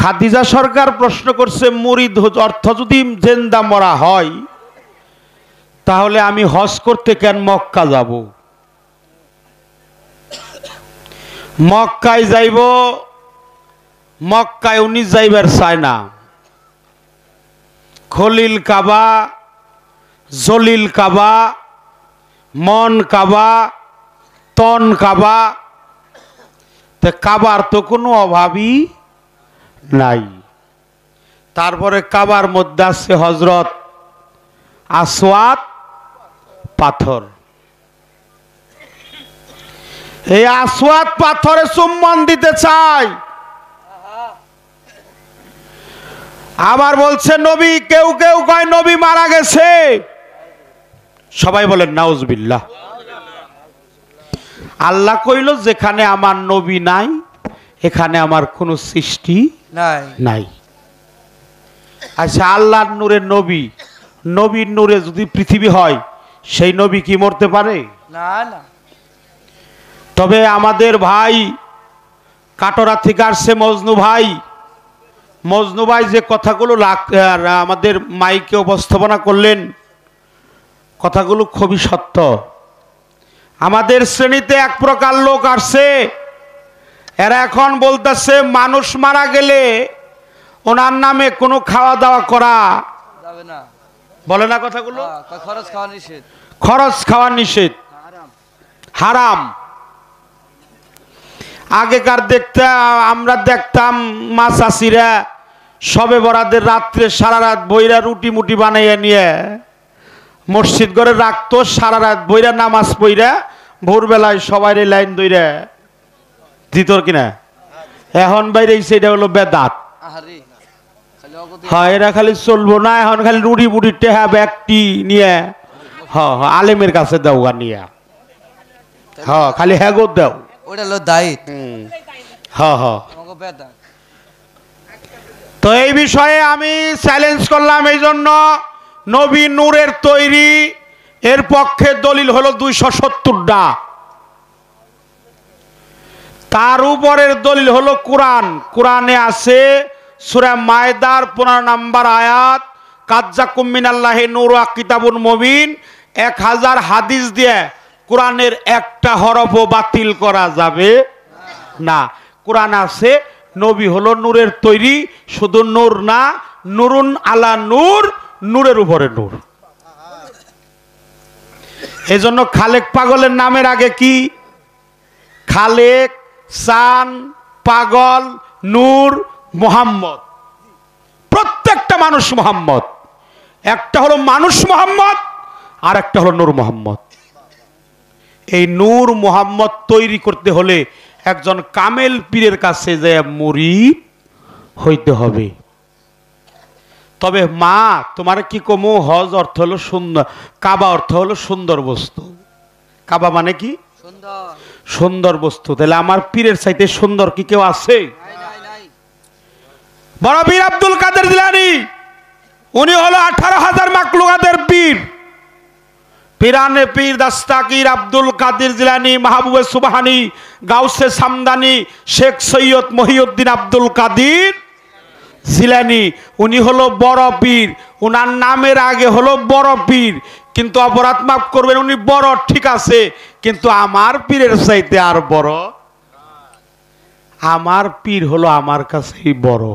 খাদিজা সরকার প্রশ্ন করছে, মুরিদ অর্থ যদি জেন্দা মরা হয় তাহলে আমি হজ করতে কেন মক্কা যাব? মক্কায় যাইব, মক্কায় উনি যাইবার চায় না। খলিল কাবা, জলিল কাবা, মন কাবা, তন কাবা, তে কাবার তো কোনো অভাবই নাই। তারপরে কাবার মধ্যে আছে হজরত আসওয়াদ পাথর। এই আসওয়াদ পাথরে চুম্বন দিতে চাই। আবার বলছে নবী, কেউ কেউ কয় নবী মারা গেছে। সবাই বলেন নাউজুবিল্লাহ। আল্লাহ কইল, যেখানে আমার নবী নাই এখানে আমার কোনো সৃষ্টি নাই। আচ্ছা, আল্লাহর নূরের নবী, নবীর নূরে যদি পৃথিবী হয় সেই নবী কি মরতে পারে? না না। তবে আমাদের ভাই কাটোরা থেকে আসছে মজনু ভাই, মজনু ভাই যে কথাগুলো আমাদের মাইকে উপস্থাপনা করলেন, কথাগুলো খুবই সত্য। আমাদের শ্রেণীতে এক প্রকার লোক আসছে, এরা এখন বলতেছে মানুষ মারা গেলে ওনার নামে কোনো খাওয়া দাওয়া করা যাবে না, বলে না কথাগুলো? খরচ খাওয়া নিষেধ, খরচ খাওয়া নিষেধ, হারাম। আগেকার আমরা দেখতাম মা চাষিরা সবে বরাদের রাত্রে সারা রাত বইরা রুটি মুটি বানাইয়া নিয়ে মসজিদ ঘরে রাখতো, সারা রাত বইরা নামাজ পইরা ভোরবেলায় সবাই লাইন দইরা দিত কিনা। এখন বাইরে সেটা হলো বেদাত। হ্যাঁ, এরা খালি চলবো না, এখন খালি রুটি মুটি টেহা ব্যাগটি নিয়ে আলেমের কাছে দাও নিয়ে, হ্যাঁ খালি হ্যাগো দাও, ওটা হলো দায়িত্ব। হ্যাঁ হ্যাঁ। তো এই বিষয়ে আমি চ্যালেঞ্জ করলাম। এই জন্য নবী নূরের তৈরি, এর পক্ষে দলিল হলো 270টা। তার উপরের দলিল হলো কোরআন। কোরআনে আছে সূরা মায়দার 15 নম্বর আয়াত, কাজ্জাকুম মিনাল্লাহি নূর ওয়া কিতাবুন মুবিন। 1000 হাদিস দিয়ে কোরআনের একটা হরফও বাতিল করা যাবে না। কোরআন আছে নবী হলো নূরের তৈরি, শুধু নূর না, নূরুন আলা নূর, নূরের উপরে নূর। এজন্য খালেক পাগলের নামের আগে কি? খালেক, চান, পাগল, নূর, মুহাম্মদ। প্রত্যেকটা মানুষ মুহাম্মদ। একটা হলো মানুষ মুহাম্মদ, আর একটা হলো নূর মুহাম্মদ। এই নূর মুহাম্মদ তৈরি করতে হলে একজন কামেল পীরের কাছে যায় মুরিদ হইতে হবে। তবে মা তোমার কি কমু, হজ অর্থ হলো সুন্দর, কাবা অর্থ হলো সুন্দর বস্তু। কাবা মানে কি? সুন্দর বস্তু। তাহলে আমার পীরের চাইতে সুন্দর কি কেউ আছে? বড় পীর আব্দুল কাদের জিলানী, উনি হলো 18,000 মাকলুকাতের পীর। পিরানে পীর দাস্তাগীর আব্দুল কাদের জিলানী, মাহবুবে সুবহানী, গাউসে সামদানি, শেখ সৈয়দ মহিউদ্দিন আব্দুল কাদের জিলানী, উনি হলো বড় পীর। উনার নামের আগে হলো বড় পীর। কিন্তু অপরাধ মাফ করবেন, উনি বড় ঠিক আছে, কিন্তু আমার পীরের চাইতে আর বড়। আমার পীর হলো আমার কাছেই বড়।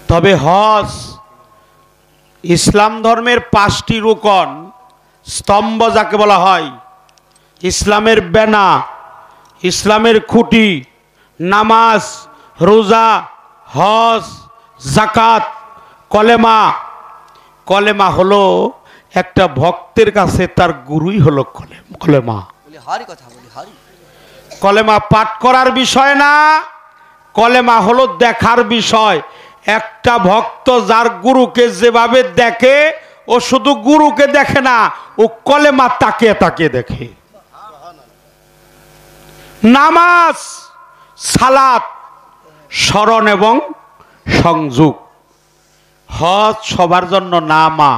তবে হজ ইসলাম ধর্মের 5টি রুকন, স্তম্ভ যাকে বলা হয়, ইসলামের বেনা, ইসলামের খুঁটি, নামাজ, রোজা, হজ, যাকাত, কলেমা। কলেমা হলো একটা ভক্তের কাছে তার গুরুই হলো কলেমা। কলেমা পাঠ করার বিষয় না, কলেমা হলো দেখার বিষয়। একটা ভক্ত যার গুরুকে যেভাবে দেখে, ও শুধু গুরুকে দেখে না, ও কলেমা তাকিয়ে তাকিয়ে দেখে। নামাজ, সালাত, স্মরণ এবং সংযোগ। হজ সবার জন্য না মা।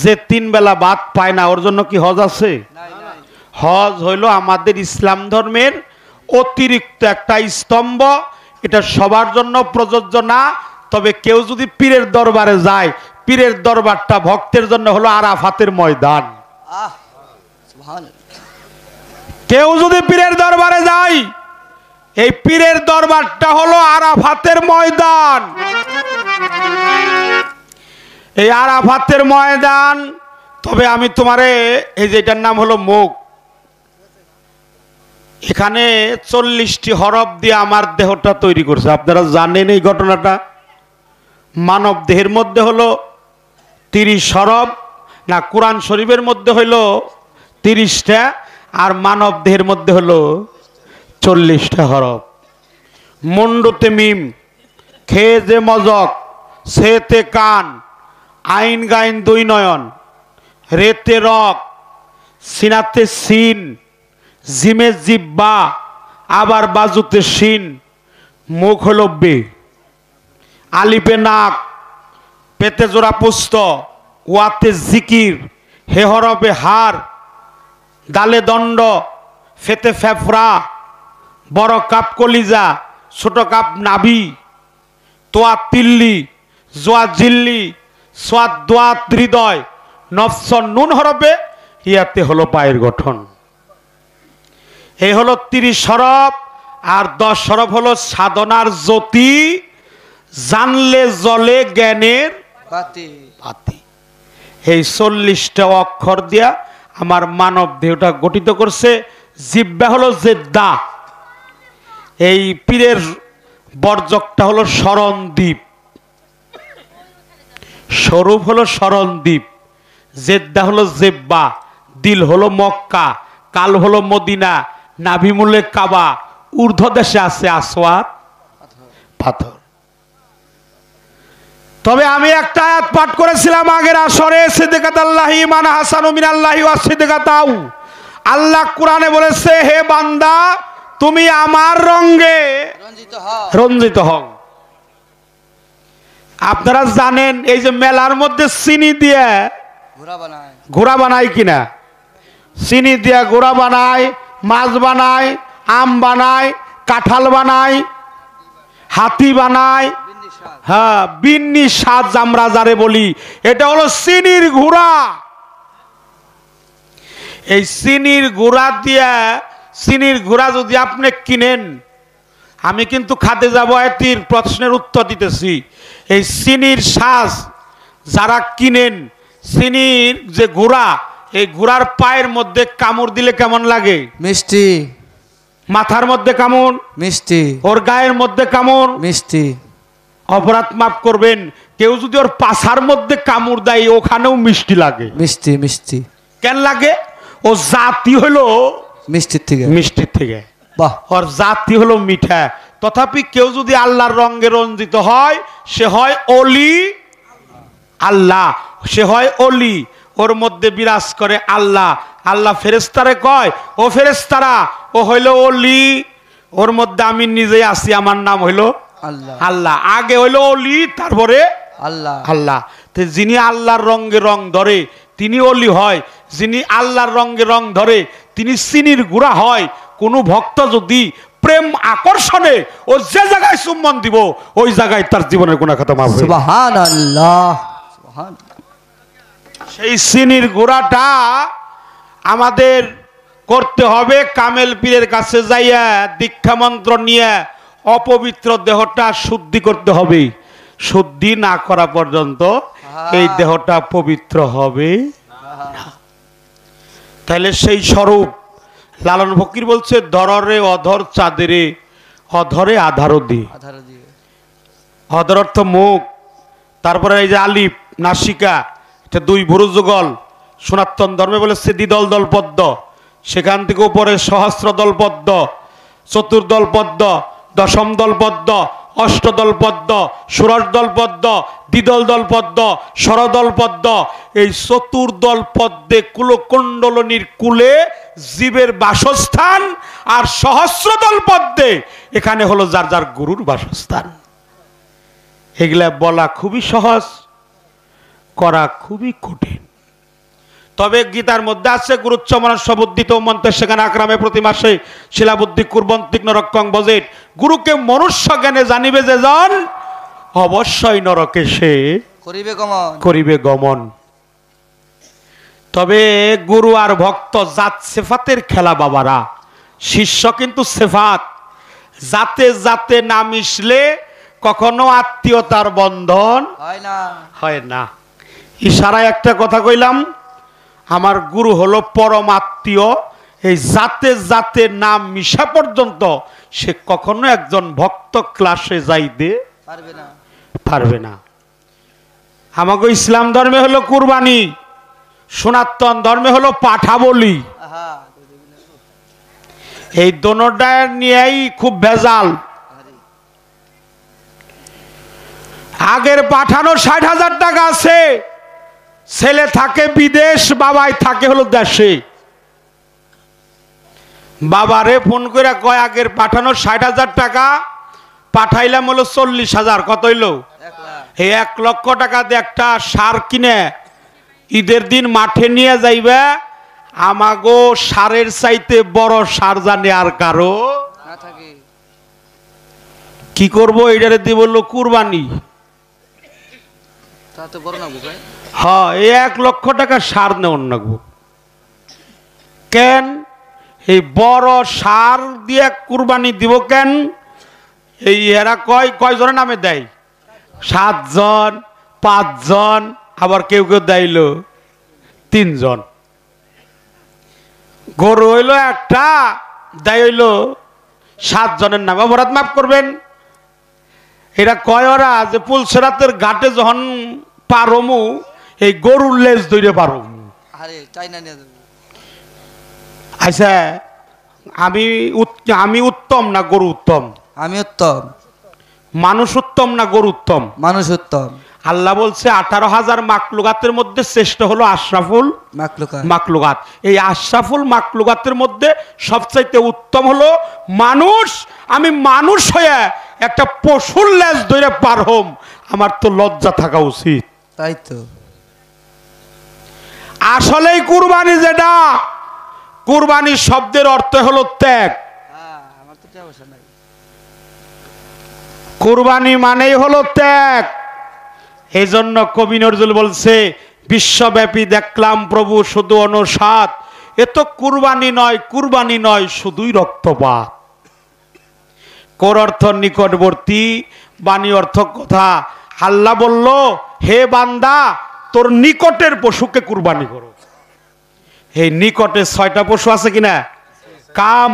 যে 3 বেলা ভাত পায় না, ওর জন্য কি হজ আছে? হজ হইল আমাদের ইসলাম ধর্মের অতিরিক্ত একটা স্তম্ভ। এটা সবার জন্য প্রযোজ্য না, তবে কেউ যদি পীরের দরবারে যায়, পীরের দরবারটা ভক্তের জন্য হলো আরাফাতের ময়দান। আহ সুবহানাল্লাহ। কেউ যদি পীরের দরবারে যায়, এই পীরের দরবারটা হলো আরাফাতের ময়দান। এই আরাফাতের ময়দান। তবে আমি তোমারে, এই যে এটার নাম হলো মুখ, এখানে 40টি হরফ দিয়ে আমার দেহটা তৈরি করছে। আপনারা জানেন এই ঘটনাটা? মানব দেহের মধ্যে হলো 30 হরফ, না কোরআন শরীফের মধ্যে হইলো 30টা, আর মানব দেহের মধ্যে হলো 40টা হরফ। মুন্ডুতে মিম, খেজে মজক, সেতে কান, আইন গাইন 2 নয়ন, রেতে রক, সিনাতে সিন, জিমে জিব্বা, আবার বাজুতে শিন, মুখ হলো বে, আলিপে নাক, পেতে জোড়া পুস্ত, ওয়াতে জিকির, হে হরফে হার, দালে দণ্ড, ফেতে ফেফড়া, বড় কাপ কলিজা, ছোট কাপ নাভি, তোয়া তিল্লি, জোয়া জিল্লি, সোয়াদ দোয়াত হৃদয়, নফস নুন হরফে, ইয়াতে হলো পায়ের গঠন। এই হলো 30 হরফ। আর 10 হরফ হলো সাধনার জ্যোতি, জানলে জলে জ্ঞানের বাতি। বাতি। এই 40টা অক্ষর দিয়া আমার মানব দেহটা গঠিত করছে। জিব্বা হলো জেদ্দা, এই পীরের বর্জকটা হলো শরণদ্বীপ, স্বরূপ হলো শরণদ্বীপ, জেদ্দা হলো জেব্বা, দিল হলো মক্কা, কাল হলো মদিনা, নাভিমূলে কাবা, ঊর্ধ্ব দেশে আছে আসওয়াদ পাথর। তবে আমি একটা আয়াত পাঠ করেছিলাম আগের আসরে, সিদকাতাল্লাহি মান হাসানু মিনাল্লাহি ওয়া সিদকাতাউ। আল্লাহ কোরআনে বলেছে, হে বান্দা তুমি আমার রঙে রঞ্জিত হও। রঞ্জিত হও। আপনারা জানেন এই যে মেলার মধ্যে চিনি দিয়ে ঘোড়া বানায়। ঘোড়া বানায় কিনা? চিনি দিয়ে ঘোড়া বানায়, মাছ বানায়, আম বানায়, কাঁঠাল বানায়, হাতি বানায়। বিন্দি শাক। হ্যাঁ, বিন্নি সাজ আমরা যারে বলি, এটা হলো চিনির গুঁড়া। এই চিনির গুঁড়া দিয়া, চিনির গুঁড়া যদি আপনি কিনেন, আমি কিন্তু খাতে যাব এটির প্রশ্নের উত্তর দিতেছি। এই চিনির সাজ যারা কিনেন, চিনির যে গুঁড়া, এই গুঁড়ার পায়ের মধ্যে কামড় দিলে কেমন লাগে? মিষ্টি। মাথার মধ্যে কামড়, মিষ্টি। ওর গায়ের মধ্যে কামড়। মিষ্টি। অপরাধ মাফ করবেন, কেউ যদি ওর পাছার মধ্যে কামড় দেয়, ওখানেও মিষ্টি লাগে। মিষ্টি। মিষ্টি। কেন লাগে? ও জাতি হলো মিষ্টির থেকে। মিষ্টির থেকে, বাহ। ওর জাতি হলো মিঠা। তথাপি কেউ যদি আল্লাহর রঙে রঞ্জিত হয়, সে হয় অলি আল্লাহ, সে হয় অলি। ওর মধ্যে বিরাজ করে আল্লাহ। আল্লাহ ফেরেশতারে কয়, ও ফেরেশতারা, ও হইল অলি, ওর মধ্যে আমি নিজে আছি, আমার নাম হইল আল্লাহ। আল্লাহ। আগে হইল অলি, তারপরে আল্লাহ। আল্লাহ। তো যিনি আল্লাহর রঙে রং ধরে তিনি অলি হয়, যিনি আল্লাহর রঙে রং ধরে তিনি চিনির গুঁড়া হয়। কোনো ভক্ত যদি প্রেম আকর্ষণে ও যে জায়গায় চুম্বন দিব, ওই জায়গায় তার জীবনের গুনাহ খাতা মাফ হবে। সুবহানাল্লাহ। সুবহানাল্লাহ। সেই চিনির গুঁড়াটা আমাদের করতে হবে কামেল পীরের কাছে যাইয়া দীক্ষা মন্ত্র নিয়ে অপবিত্র দেহটা শুদ্ধি করতে হবে। শুদ্ধি না করা পর্যন্ত এই দেহটা পবিত্র হবে না। তাহলে সেই স্বরূপ লালন ফকির বলছে, ধরে অধর চাঁদেরে, অধরে আধারও দি। আধার দিয়ে। অধর অর্থ মুখ, তারপরে এই যে আলিফ নাসিকা, এটা 2 ভুরু যুগল। সনাতন ধর্মে বলেছে দ্বিদল দল পদ্ম, সেখান থেকে উপরে সহস্র দল পদ্ম, চতুর্দল পদ্ম, দশম দল পদ্ম, অষ্টদল পদ্ম, ষোড়শ দল পদ্ম, দ্বিদল দল পদ্ম, ষড়দল পদ্ম। এই চতুর্দল পদ্মে কুলকুণ্ডলিনীর কুলে জীবের বাসস্থান, আর সহস্রদল পদ্মে এখানে হলো যার যার গুরুর বাসস্থান। এগুলা বলা খুবই সহজ, করা খুবই কঠিন। তবে গীতার মধ্যে আছে গুরুচ্চ মনুষ্য বুদ্ধিত মন্ত্রে সেখানে আক্রামে প্রতি মাসে শিলাবুদ্ধি কুর্বন তীক্ষ্ণ রক্ষং বজেট। গুরুকে মনুষ্য জ্ঞানে জানিবে যে জন অবশ্যই নরকে সে করিবে গমন। তবে গুরু আর ভক্ত জাত সেফাতের খেলা বাবারা, শিষ্য কিন্তু সেফাত। জাতে জাতে না মিশলে কখনো আত্মীয়তার বন্ধন হয় না। ইশারায় একটা কথা কইলাম, আমার গুরু হলো পরম আত্মীয়। এই জাতে জাতে নাম মিশা পর্যন্ত সে কখনো একজন ভক্ত ক্লাসে যাইতে পারবে না। আমাকে ইসলাম ধর্মে হলো কুরবানি, সনাতন ধর্মে হলো পাঠা বলি। এই দোনোটা নিয়েই খুব ভেজাল। আগের পাঠানো 60,000 টাকা আছে, ছেলে থাকে বিদেশ, বাবাই থাকে হলো দেশে। বাবারে ফোন করে কয় আগের পাঠানো 60,000 টাকা পাঠাইলাম হলো 40,000। কত হইলো? এই 1 লক্ষ টাকা দিয়ে একটা সার কিনে ঈদের দিন মাঠে নিয়ে যাইবে। আমাগো সারের চাইতে বড় সার জানে আর কারো কি করবো? এটারে দিয়ে বললো কুরবানি। হ্যাঁ, এই 1 লক্ষ টাকা সার নেওয়ার লাগবো কেন? এই বড় সার দিয়ে কুরবানি দিব কেন? এই এরা কয়জনের নামে দেয়? 7 জন, 5 জন, আবার কেউ কেউ দেয়ল 3 জন। গরু হইল একটা, দেয় হইল 7 জনের নামে। অপরাধ মাফ করবেন। এটা কয় ওরা যে পুলসেরাতের ঘাটে যখন পারমু এই গরুর লেজ ধরে পারম। আচ্ছা, আমি উত্তম না গরু উত্তম? আমি উত্তম। মানুষ উত্তম না গরু উত্তম? মানুষ উত্তম। আল্লাহ বলছে 18,000 মাকলুকাতের মধ্যে শ্রেষ্ঠ হলো আশরাফুল মাকলুকাত। এই আশরাফুল মাকলুকাতের মধ্যে সবচাইতে উত্তম হলো মানুষ। আমি মানুষ হয়ে একটা পশুর লেজ ধরে পার হম, আমার তো লজ্জা থাকা উচিত। তাই তো আসলেই কুরবানি, যেটা কুরবানি শব্দের অর্থ হলো ত্যাগ। কুরবানি মানেই হলো ত্যাগ। এই জন্য কবি নজরুল বলছে, বিশ্বব্যাপী দেখলাম প্রভু শুধু অনুসাদ, এ তো কুরবানি নয়, কুরবানি নয়, শুধুই রক্তপাত। কোর অর্থ নিকটবর্তী, বাণী অর্থ কথা। আল্লাহ বলল, হে বান্দা, তোর নিকটের পশুকে কুরবানি করো। এই নিকটে 6টা পশু আছে কিনা? কাম,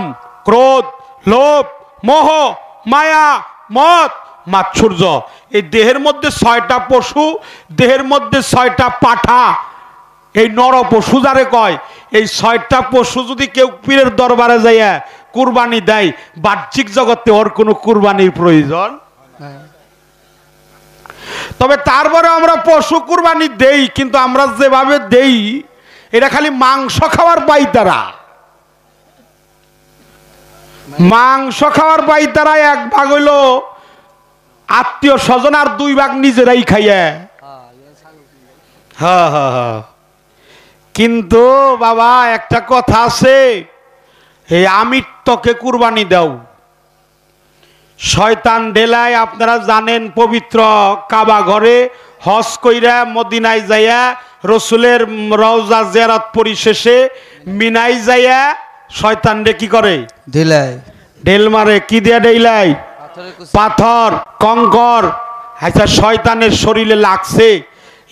ক্রোধ, লোভ, মোহ, মায়া, মদ, মাৎসর্য। এই দেহের মধ্যে 6টা পশু, দেহের মধ্যে 6টা পাঠা। এই নর পশু যারে কয়, এই 6টা পশু যদি কেউ পীরের দরবারে যাইয়া কুরবানি দেয়, বাহ্যিক জগতে ওর কোনো কুরবানির প্রয়োজন। তবে তারপরে আমরা পশু কুরবানি দেই, কিন্তু আমরা যেভাবে দেই এটা খালি মাংস খাওয়ার পাইতারা। মাংস খাওয়ার পাইতারা 1 ভাগ হইল আত্মীয় স্বজন, আর 2 ভাগ নিজেরাই খাইয়া। হ্যাঁ হ্যাঁ হ্যাঁ। কিন্তু বাবা একটা কথা আছে, এই আমিত্বকে কুরবানি দাও। শয়তান ঢেলায়, আপনারা জানেন, পবিত্র কাবা ঘরে হজ কইরা মদিনায় যাইয়া রসুলের রওজা জিয়ারত পরিশেষে মিনায় যাইয়া শয়তান রে কি করে? ঢেল মারে। কি দিয়া ঢেলাই? পাথর, কঙ্কর। আচ্ছা, শয়তানের শরীরে লাগছে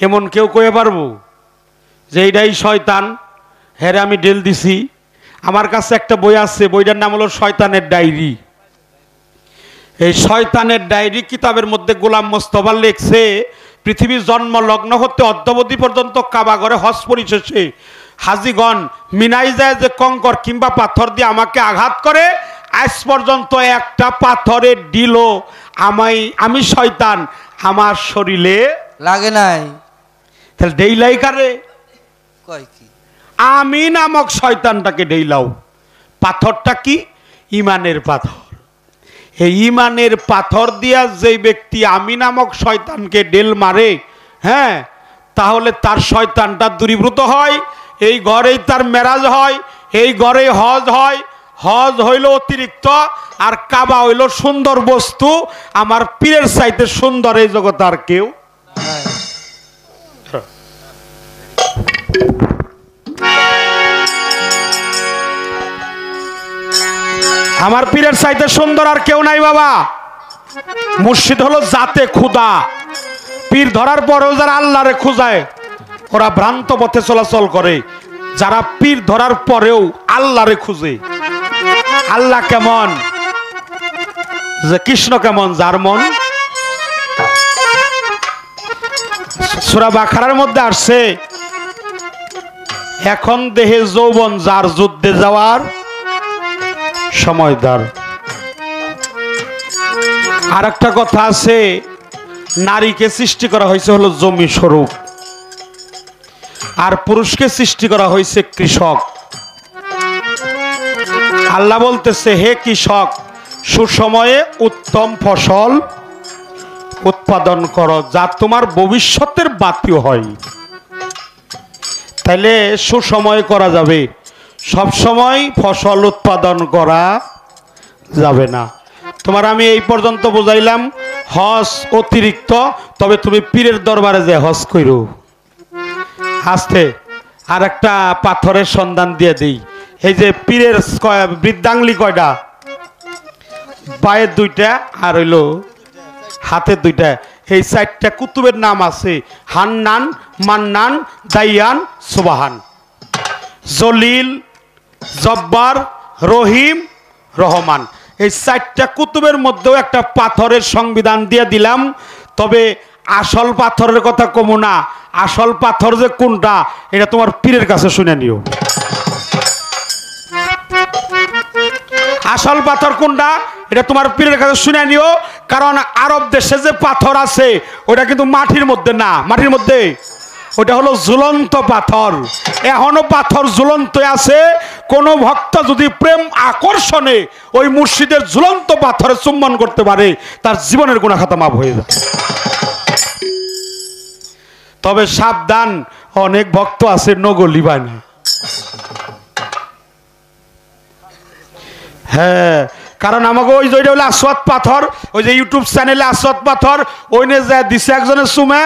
এমন কেউ কয়ে পারবো যে এইটাই শয়তান? হ্যাঁ, আমি ঢেল দিছি। আমার কাছে একটা বই আছে, বইটার নাম হলো শয়তানের ডায়েরি। এই শয়তানের ডায়েরি কিতাবের মধ্যে গোলাম মোস্তফা লিখছে, পৃথিবীর জন্ম লগ্ন হতে অদ্যাবধি পর্যন্ত কাবা ঘরে হজ পরিশেষে হাজিগণ মিনাই যায় যে কঙ্কর কিংবা পাথর দিয়ে আমাকে আঘাত করে, আজ পর্যন্ত একটা পাথরের ঢিলও আমি শয়তান আমার শরীরে লাগে নাই। তাহলে ডেইলাই কারে? কয় কি? আমি নামক শয়তানটাকে ডেইলাও। পাথরটা কি? ইমানের পাথর। এই ইমানের পাথর দিয়া যে ব্যক্তি আমি নামক শয়তানকে ডেল মারে, হ্যাঁ, তাহলে তার শয়তানটা দূরীভূত হয় এই ঘরেই তার মেরাজ হয়, এই ঘরেই হজ হয়। হজ হইল অতিরিক্ত, আর কাবা হইল সুন্দর বস্তু। আমার পীরের চাইতে সুন্দর এই জগতে আর কেউ। আমার পীরের চাইতে সুন্দর আর কেউ নাই বাবা। মুর্শিদ হলো জাতে খুদা। পীর ধরার পরেও যারা আল্লাহরে খুঁজায় ওরা ভ্রান্ত পথে চলাচল করে। যারা পীর ধরার পরেও আল্লাহরে খুঁজে, আল্লাহ কেমন, যে কৃষ্ণ কেমন, যার মন। সূরা বাকারার মধ্যে আসছে, এখন দেহে যৌবন যার, যুদ্ধে যাওয়ার সময় তার। আর একটা কথা আছে, নারীকে সৃষ্টি করা হয়েছে হলো জমি স্বরূপ, আর পুরুষকে সৃষ্টি করা হয়েছে কৃষক। আল্লাহ বলতেছে, হে কৃষক, সুসময়ে উত্তম ফসল উৎপাদন করো, যা তোমার ভবিষ্যতের বাতিও হয়। তাইলে সুসময় করা যাবে, সব সময় ফসল উৎপাদন করা যাবে না। তোমার আমি এই পর্যন্ত বুঝাইলাম, হজ অতিরিক্ত, তবে তুমি পীরের দরবারে যে হজ করো। আস্তে আর একটা পাথরের সন্ধান দিয়ে দিই। এই যে পীরের বৃদ্ধাঙ্গুলি কয়টা? পায়ের দুইটা আর হইল হাতের দুইটা। এই চারটা কুতুবের নাম আছে, হান্নান, মান্নান, দাইয়ান, সুবাহান। জলিল, জব্বার, রহিম, রহমান। এই চারটা কুতুবের মধ্যেও একটা পাথরের সংবিধান দিয়ে দিলাম। তবে আসল পাথরের কথা কমু না, আসল পাথর যে কোনটা এটা তোমার পীরের কাছে শুনে নিও। আসল পাথর কোনটা এটা তোমার পীরের কাছে শুনে নিও। কারণ আরব দেশে যে পাথর আছে ওটা কিন্তু মাটির মধ্যে না, মাটির মধ্যে ওটা হলো ঝুলন্ত পাথর। এখনো পাথর ঝুলন্ত আছে। কোন ভক্ত যদি প্রেম আকর্ষণে ওই মুর্শিদের ঝুলন্ত পাথরে চুম্বন করতে পারে, তার জীবনের গুনাহ খাতা মাফ হয়ে যায়। তবে সাবধান, অনেক ভক্ত আছে নগর লিবায় না। হ্যাঁ, কারণ আমাকে ওই যে হলো আসওয়াদ পাথর, ওই যে ইউটিউব চ্যানেলে আসওয়াদ পাথর, ওই নে যায় দিছে একজনের চুমে,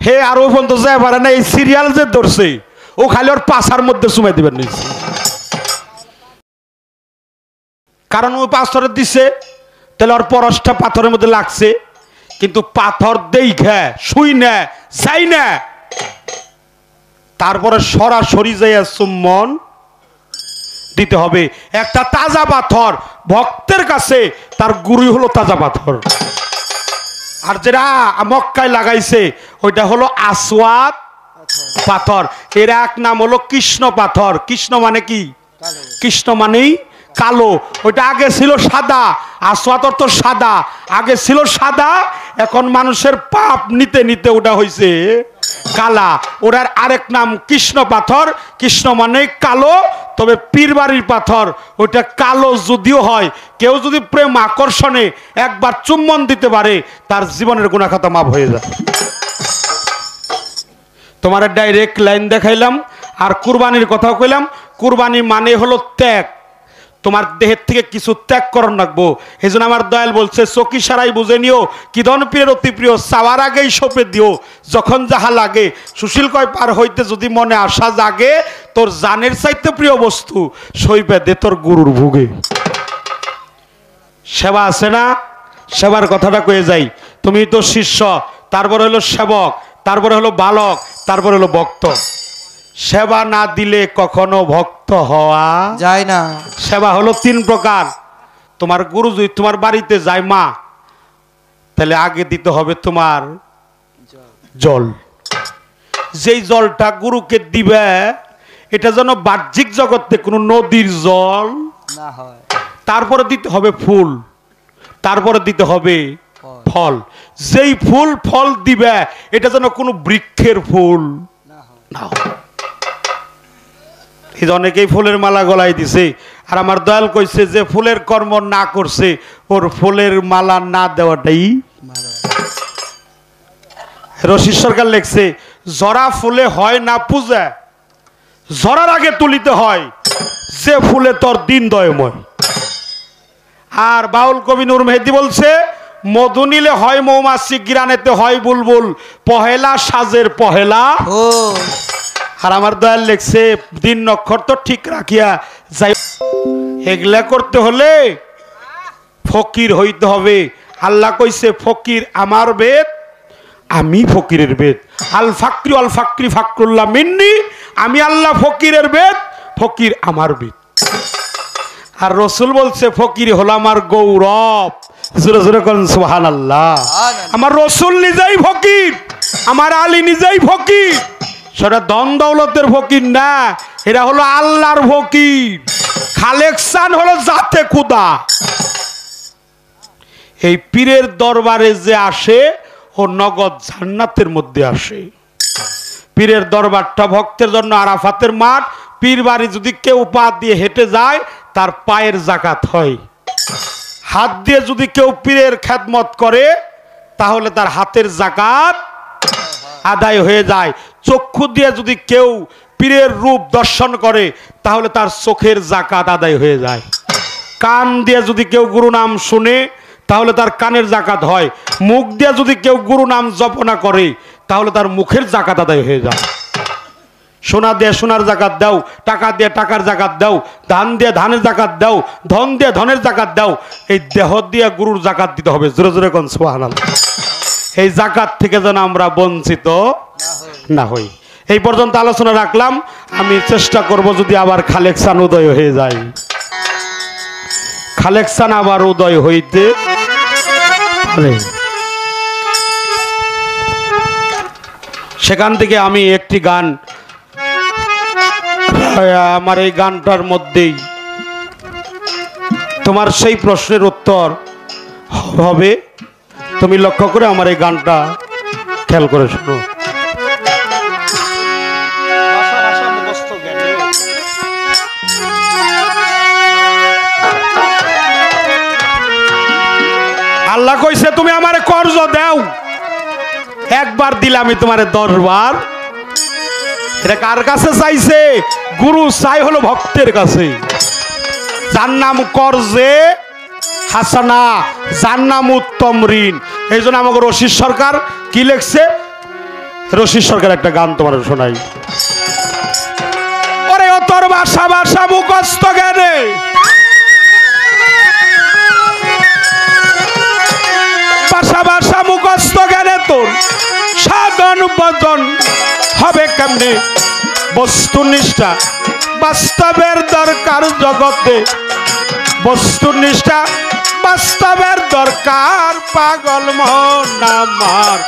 হে আর ও পর্যন্ত যায় পারে না। এই সিরিয়াল যে ধরছে ও খালি ওর পাছার মধ্যে চুমে দিবেন নিচ্ছে, কারণ ওই পাথরে দিছে, তাহলে ওর পরশটা পাথরের মধ্যে লাগছে। কিন্তু পাথর দেখে শুই না, যাই না, তারপরে সরাসরি যাইয়া চুম্বন দিতে হবে। একটা তাজা পাথর ভক্তের কাছে তার গুরুই হলো তাজা পাথর। আর যেটা মক্কায় লাগাইছে ওইটা হলো আসওয়াদ পাথর। এর এক নাম হলো কৃষ্ণ পাথর। কৃষ্ণ মানে কি? কৃষ্ণ মানেই কালো। ওইটা আগে ছিল সাদা, আসওয়াদ অর্থ সাদা। আগে ছিল সাদা, এখন মানুষের পাপ নিতে নিতে ওটা হয়েছে কালা। ওটার আরেক নাম কৃষ্ণ পাথর। কৃষ্ণ মানে কালো, তবে পীরবাড়ির পাথর ওইটা কালো যদিও হয়, কেউ যদি প্রেম আকর্ষণে একবার চুম্বন দিতে পারে তার জীবনের গুনাহ খাতা মাফ হয়ে যায়। তোমার ডাইরেক্ট লাইন দেখাইলাম। আর কুরবানির কথাও কইলাম। কুরবানি মানে হলো ত্যাগ। তোমার দেহের থেকে কিছু ত্যাগ করার রাখবো। এই জন্য আমার দয়াল বলছে, চকি সারাই বুঝে নিও, কিদন পীরের অতি প্রিয়, চাওয়ার আগেই সপে দিও, যখন যাহা লাগে। সুশীল কয়, পার হইতে যদি মনে আশা জাগে, তোর জানের চাইতে প্রিয় বস্তু সইবে দে তোর গুরুর ভোগে। সেবা আছে না? সেবার কথাটা কয়ে যাই। তুমি তো শিষ্য, তারপরে হলো সেবক, তারপরে হলো বালক, তারপরে হলো ভক্ত। সেবা না দিলে কখনো ভক্ত হওয়া যায় না। সেবা হলো তিন প্রকার। তোমার গুরু যদি তোমার বাড়িতে যায় মা, তাহলে আগে দিতে হবে তোমার জল। যেই জলটা গুরুকে দিবে এটা যেন বাহ্যিক জগতে কোনো নদীর জল না হয়। তারপরে দিতে হবে ফুল, তারপরে দিতে হবে ফল। যেই ফুল ফল দিবে এটা যেন কোনো বৃক্ষের ফুল না হয়। এই অনেকেই ফুলের মালা গলায় দিছে। আর আমার দয়াল কইছে, যে ফুলের কর্ম না করছে ওর ফুলের মালা না দেওয়াটাই। রশিদ সরকার লেখছে, জরা ফুলে হয় না পূজা, ঝরার আগে তুলিতে হয়, যে ফুলে তোর দিন দয়ময়। আর বাউল কবি নূর মেহেদি বলছে, মধু নিলে হয় মৌমাছি, গিরানেতে হয় বুলবুল, পহেলা সাজের পহেলা। ও আর আমার দয়াল লেখছে, দিন নক্ষত্র ঠিক রাখিয়া যাই। এগুলা করতে হলে ফকির হইতে হবে। আল্লাহ কইছে, ফকির আমার বেদ, আমি ফকিরের বেদ। আল ফাকরি আল ফাকরি ফাকরুল্লাহ মিন্নি, আমি আল্লাহ ফকিরের বেদ, ফকির আমার বেদ। আর রসুল বলছে, ফকির হলো আমার গৌরব। জোরে জোরে করেন সুবহানাল্লাহ। আমার রসুল নিজেই ফকির, আমার আলী নিজেই ফকির। সেটা ধন দৌলতের ফকির না, এরা হলো আল্লাহর ফকির। কালেকশন হলো জাতে খুদা। এই পীরের দরবারে যে আসে, ও নগদ জান্নাতের মধ্যে আসে। পীরের দরবারটা ভক্তের জন্য আরাফাতের মাঠ। পীর বাড়ি যদি কেউ পা দিয়ে হেঁটে যায়, তার পায়ের জাকাত হয়। হাত দিয়ে যদি কেউ পীরের খেদমত করে, তাহলে তার হাতের জাকাত আদায় হয়ে যায়। চক্ষু দিয়ে যদি কেউ পীরের রূপ দর্শন করে, তাহলে তার চোখের জাকাত আদায় হয়ে যায়। কান দিয়ে যদি কেউ গুরু নাম শুনে, তাহলে তার কানের জাকাত হয়। মুখ দিয়ে যদি কেউ গুরু নাম জপনা করে, তাহলে তার মুখের জাকাত আদায় হয়ে যায়। সোনা দিয়ে সোনার জাকাত দাও, টাকা দিয়ে টাকার জাকাত দাও, ধান দিয়ে ধানের জাকাত দাও, ধন দিয়ে ধনের জাকাত দাও। এই দেহ দিয়ে গুরুর জাকাত দিতে হবে। জোরে জোরে কোন সুবহানাল্লাহ। এই জাকাত থেকে যেন আমরা বঞ্চিত না হই। এই পর্যন্ত আলোচনা রাখলাম। আমি চেষ্টা করব যদি আবার কালেকশন উদয় হয়ে যায়, কালেকশন আবার উদয় হইতে পারে, সেখান থেকে আমি একটি গান, আমার এই গানটার মধ্যেই তোমার সেই প্রশ্নের উত্তর হবে। তুমি লক্ষ্য করে আমার এই গানটা খেয়াল করে শোনো। আল্লাহ কইছে, তুমি আমারে কর্জ দাও, একবার দিলে আমি তোমারে 10 বার। এটা কার কাছে চাইছে? গুরু চাই হলো ভক্তের কাছে। যার নাম কর্জে হাসানা, যার নাম উত্তম ঋণ। এই জন্য আমাকে রশিদ সরকার কি লেখছে, রশিদ সরকার একটা গান তোমার শোনাই। ওরে ও তোর ভাষা ভাষা মুখস্থ জ্ঞানে, ভাষা ভাষা মুখস্থ জ্ঞানে তোর সাধন ভজন হবে কেমনে? বস্তুনিষ্ঠা বাস্তবের দরকার জগতে, বস্তুনিষ্ঠা বাস্তবের দরকার। পাগল মন আমার,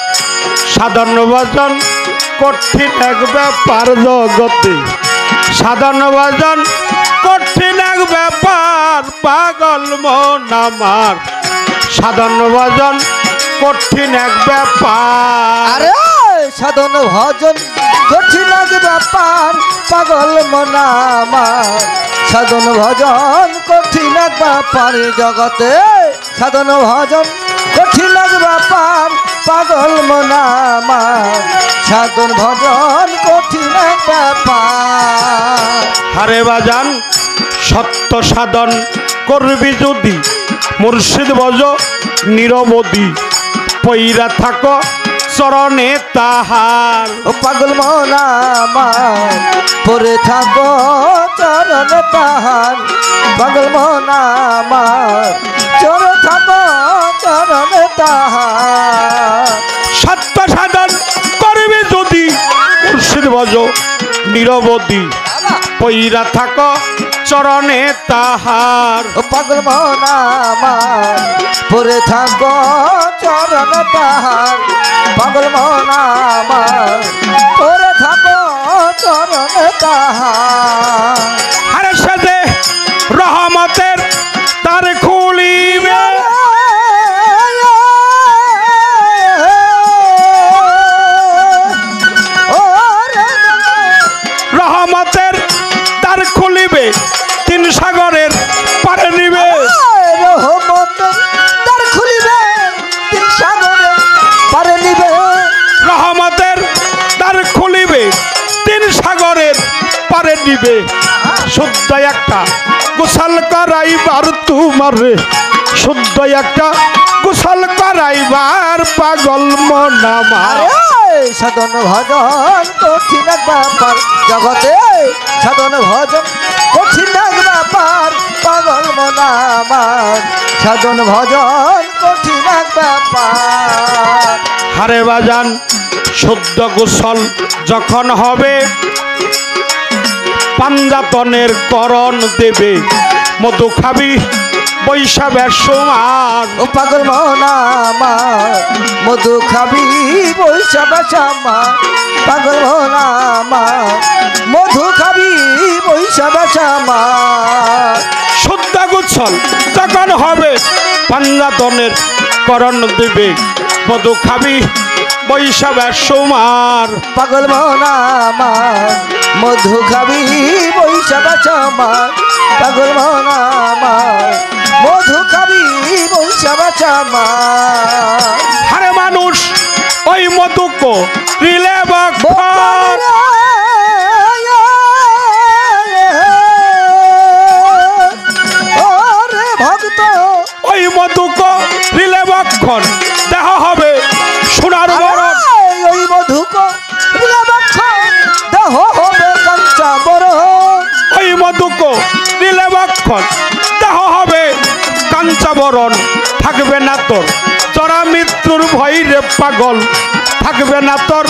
সাধন ভজন কঠিন এক ব্যাপার জগতে, সাধন ভজন কঠিন এক ব্যাপার। পাগল মন আমার, সাধন ভজন কঠিন এক ব্যাপার। আরে সাধন ভজন কঠিন এক ব্যাপার, পাগল মন আমার। সাধন ভজন কঠিন এক ব্যাপার জগতে, সাধন ভজন কঠিন এক ব্যাপার। পাগল মন আমার, সাধন ভজন কঠিন এক ব্যাপার। হারে বাজান সত্য সাধন করবি যদি, মুর্শিদ ভজ নিরবধি, পইরা থাকো চরণে তাহার। ও পাগল মন আমার, পরে থাকো চরণ তাহার। পাগল মন আমার, চরে থাকো চরণ তাহার। সত্য সাধন করবি যদি, মুর্শিদ ভজ নিরবধি, পইরা থাকো চরণে তাহার। ও পাগল মন আমার, পরে থাকো চরণ তাহার। পাগল মন আমার, পরে থাকো চরণ তাহার। আরে সাথে রহমতের তার খুলিবে, রহমতের তার খুলিবে, 3 সাগরের পারে নিবে। রহমতের দ্বার খুলিবে, 3 সাগরের পারে নিবে। রহমতের দ্বার খুলিবে, 3 সাগরের পারে হইবে শুদ্ধ একটা গোসল করাইবার তোমারে, শুদ্ধ একটা গোসল করাইবার পাগল মন আমার। সাধন ভজন কঠিন এক ব্যাপার জগতে, সাধন ভজন কঠিন এক ব্যাপার পাগল মন আমার, সাধন ভজন কঠিন এক ব্যাপার। হারে বাজান শুদ্ধ গোসল যখন হবে পাঞ্জাতনের করণ দেবে, মধু খাবি বৈশাখের সমান। ও পাগল মন আমার মধু খাবি বৈশাখের সমান, পাগল মন আমার মধু খাবি বৈশাখের সমান। শুদ্ধ গোসল যখন হবে পাঞ্জাতনের করণ দেবে, মধু খাবি বৈশাখের সমান। পাগল মন আমার মধু খাবি বৈশাখের সমান, পাগল মন আমার মধু খাবি বৈশাখের সমান। হারে মানুষ ওই মধুকো রিলে বক্ষণ, ওরে ভক্ত ওই মধুকো রিলে বক্ষণ দেহ হবে সোনার বরণ। ওই মধুক দেহ হবে কাঞ্চা বরণ, ওই মধুকো রিলে বক্ষণ দেহ হবে কাঞ্চা বরণ। থাকবে না তোর জরা মৃত্যুর ভয় রে পাগল, থাকবে না তোর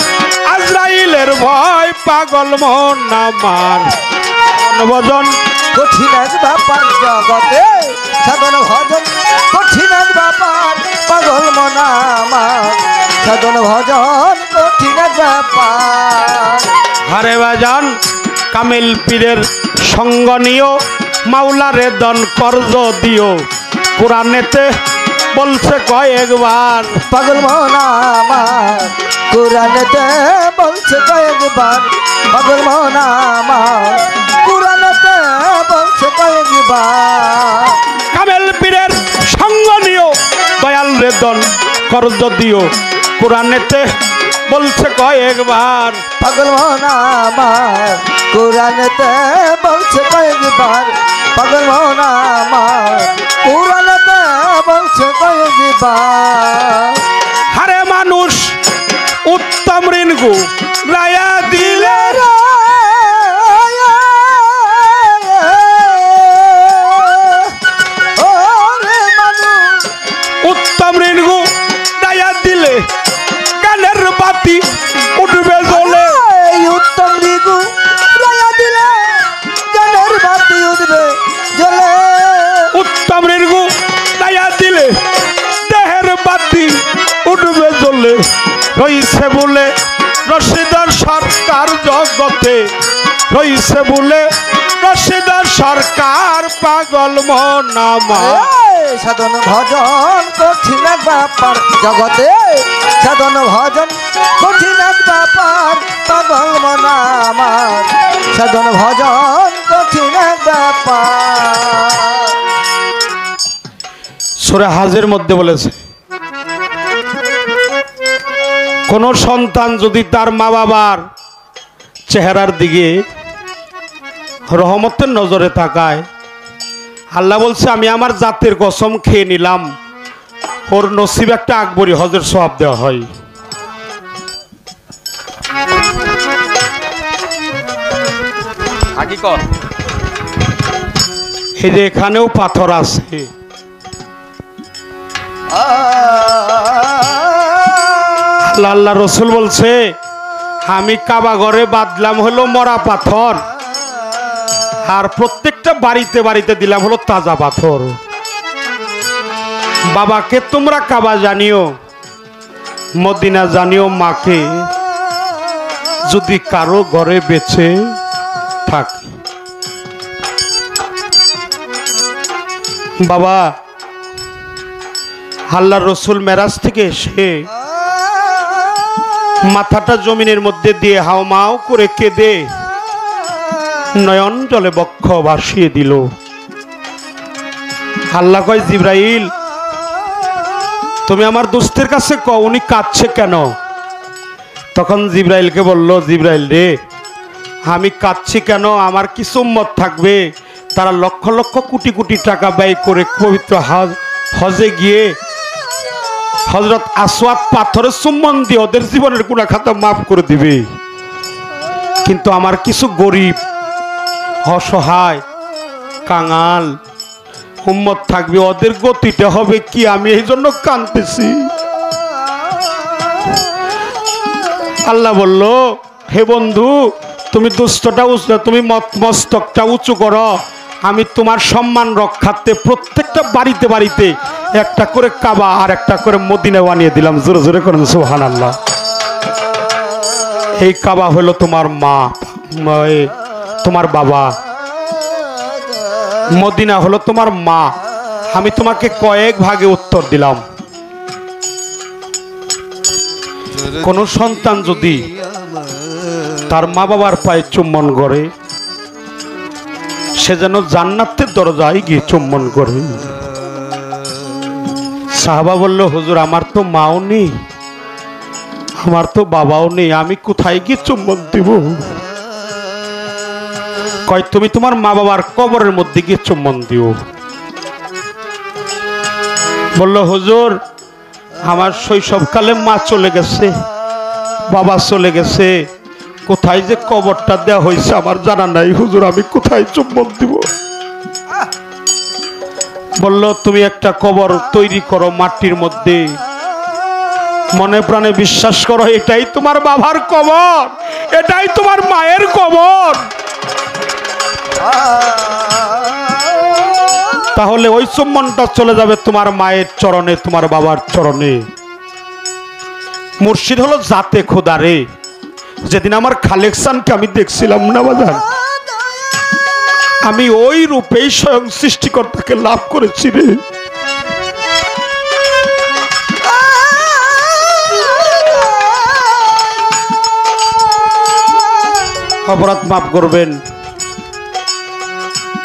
আজরাইলের ভয় পাগল মন আমার। ভজন কঠিন এক ব্যাপার জগতে, সাধন ভজন কঠিন এক ব্যাপার পাগল মন আমার, সাধন ভজন কঠিন এক ব্যাপার। হারে বাজান কামিল পীরের সঙ্গ নিও, মাওলারে দন কর্জ দিও, কোরআনেতে বলছে কয়েকবার। পাগল মন আমার কোরআনেতে বলছে কয়েকবার, পাগল মন আমার কোরআনেতে বলছে কয়েকবার। কামেল পীরের সঙ্গ নিও, দয়াল রে দন কর্জ দিও, কোরআনেতে বলছে কয়েকবার। পাগল মন আমার কোরআনেতে বলছে কয়েকবার, পাগল মন আমার কোরআনেতে বলছে কয়েকবার। হারে মানুষ উত্তম ঋণগু রায়া দিলে, উত্তম ঋণগু রায়া দিলে গানের বাতি উঠবে জ্বলে। উত্তম ঋগু রায়া দিলে গানের বাতি উঠবে জ্বলে, উত্তম ঋণগু রায়া দিলে দেহের বাতি উঠবে জ্বলে। রইছে বলে রশিদার সরকার জগতে, রইছে বলে রশিদার সরকার পাগল মন আমার। সাধন ভজন কঠিন এক ব্যাপার জগতে, সাধন ভজন কঠিন এক ব্যাপার পাগল মন আমার, সাধন ভজন কঠিন এক ব্যাপার। সূরা হাজের মধ্যে বলেছে কোন সন্তান যদি তার মা বাবার চেহারার দিকে রহমতের নজরে তাকায়, আল্লাহ বলছে আমি আমার জাতের কসম খেয়ে নিলাম ওর নসিব একটা আকবরী হজের সওয়াব দেওয়া হয়। এই যে এখানেও পাথর আছে, আল্লাহ রসুল বলছে আমি কাবা ঘরে বাঁধলাম হলো মরা পাথর, আর প্রত্যেকটা বাড়িতে বাড়িতে দিলাম হলো তাজা পাথর। বাবাকে তোমরা কাবা জানিও, মদিনা জানিও মাকে, যদি কারো ঘরে বেঁচে থাকে। বাবা আল্লাহ রসুল মেরাজ থেকে এসে মাথাটা জমিনের মধ্যে দিয়ে হাওমাও করে কেঁদে নয়ন জলে বক্ষ ভাসিয়ে দিল। আল্লাহ কয় জিব্রাইল তুমি আমার দোস্তের কাছে কও উনি কাঁদছে কেন? তখন জিব্রাইলকে বলল জিব্রাইল রে আমি কাঁদছি কেন? আমার কিছু উম্মত থাকবে, তারা লক্ষ লক্ষ কোটি কোটি টাকা ব্যয় করে পবিত্র হজে গিয়ে হযরত আসওয়াদ পাথরের চুম্বন দিয়ে ওদের জীবনের গুনাহ খাতা মাফ করে দিবে। কিন্তু আমার কিছু গরিব, অসহায়, কাঙাল উম্মত থাকবে, ওদের গতিটা হবে কি? আমি এই জন্য কাঁদতেছি। আল্লাহ বলল, হে বন্ধু, তুমি দুষ্টটা উঁচু, তুমি মস্তকটা উঁচু করো, আমি তোমার সম্মান রক্ষার্থে প্রত্যেকটা বাড়িতে বাড়িতে একটা করে কাবা আর একটা করে মদিনা বানিয়ে দিলাম। জোরে জোরে করেন সুবহানাল্লাহ। এই কাবা হলো তোমার মা, তোমার বাবা, মদিনা হলো তোমার মা। আমি তোমাকে কয়েক ভাগে উত্তর দিলাম। কোন সন্তান যদি তার মা বাবার পায়ে চুম্বন করে, সে যেন জান্নাতের দরজায় গিয়ে চুম্বন করে। সাহাবা বলল, হুজুর আমার তো মাও নেই, আমার তো বাবাও নেই, আমি কোথায় গিয়ে চুম্বন দিব? কয়, তুমি তোমার মা বাবার কবরের মধ্যে গিয়ে চুম্বন দিও। বলল, হুজুর আমার শৈশবকালে মা চলে গেছে, বাবা চলে গেছে, কোথায় যে কবরটা দেওয়া হয়েছে আমার জানা নাই, হুজুর আমি কোথায় চুম্বন দিব? বলল, তুমি একটা কবর তৈরি করো মাটির মধ্যে, মনে প্রাণে বিশ্বাস করো এটাই তোমার বাবার কবর, এটাই তোমার মায়ের কবর। তাহলে ওই চুম্বনটা চলে যাবে তোমার মায়ের চরণে, তোমার বাবার চরণে। মুর্শিদ হলো জাতে খোদা রে। যেদিন আমার কালেকশনকে আমি দেখছিলাম না বাজান, আমি ওই রূপেই স্বয়ং সৃষ্টিকর্তাকে লাভ করেছি রে। অপরাধ মাফ করবেন।